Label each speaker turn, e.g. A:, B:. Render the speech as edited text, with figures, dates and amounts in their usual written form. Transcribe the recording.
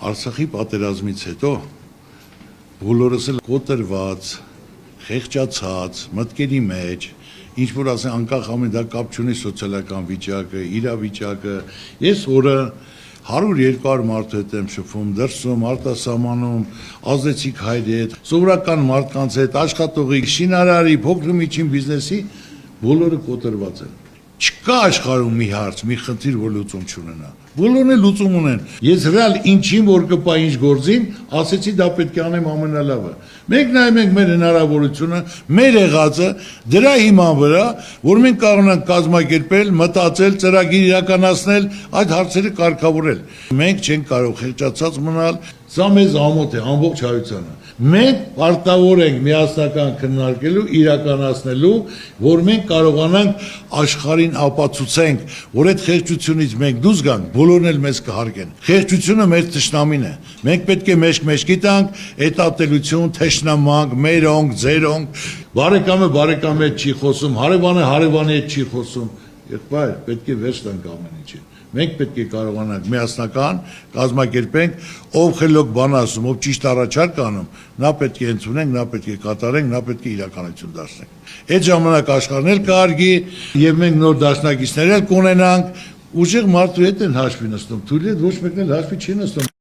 A: Արցախի պատերազմից հետո բոլորս էլ կոտրված, խեղճացած, մտքերի մեջ, ինչ որ ասեն անկախ ամեն դա կապ չունի սոցիալական վիճակը, իրավիճակը, ես օրը 100-200 մարդու հետ եմ շփվում, դրսում, արտասահմանում, ազդեցիկ հայրի հետ, սովորական մարդկանց հետ, աշխատողի, շինարարի, փոքր միջին բիզնեսի, բոլորը կոտրված են։ Չկա աշխարհում մի հարց, մի խնդիր, որ լուծում չունենա։ Բոլորն էլ լուծում ունեն։ Ես ռեալ ինչին որ կպա ինչ գործին, ասեցի դա պետք է անեմ ամենալավը։ Մենք նայում ենք մեր հնարավորությունը, մեր եղածը, դրա հիման վրա, որ մենք կարողանանք կազմակերպել, մտածել, ծրագիր իրականացնել, այդ հարցերը կարգավորել։ Մենք չենք կարող խեղճացած մնալ, սա մեզ ամոթ է, ամբողջ հայությանը։ Մենք պարտավոր ենք միասնական քննարկելու, իրականացնելու, որ մենք կարողանանք աշխարհին ապացուցենք, որ այդ խեղճությունից մենք դուրս գանք, բոլորն էլ մեզ կհարգեն։ Խեղճությունը մեր թշնամին է։ Մենք պետք է մեջք-մեջքի տանք, էտատելություն, թշնամանք, մերոնք, ձերոնք, բարեկամը բարեկամի հետ չի խոսում, հարևանը հարևանի հետ չի խոսում։ Եղբայր, պետք է վերջ տանք ամեն ինչը։ Մենք պետք է կարողանանք միասնական կազմակերպենք, ով խելոք բան ասում, ով ճիշտ առաջարկ անում, նա պետք է ընդունենք, նա պետք է կատարենք, նա պետք է իրականություն դարձնենք։ Այդ ժամանակ աշխարհն էլ կհարգի եւ մենք նոր դաշնակիցներ էլ կունենանք, ուժեղ մարդու հետ են հաշվի նստում, թույլ է ոչ մեկն էլ հաշվի չի նստում։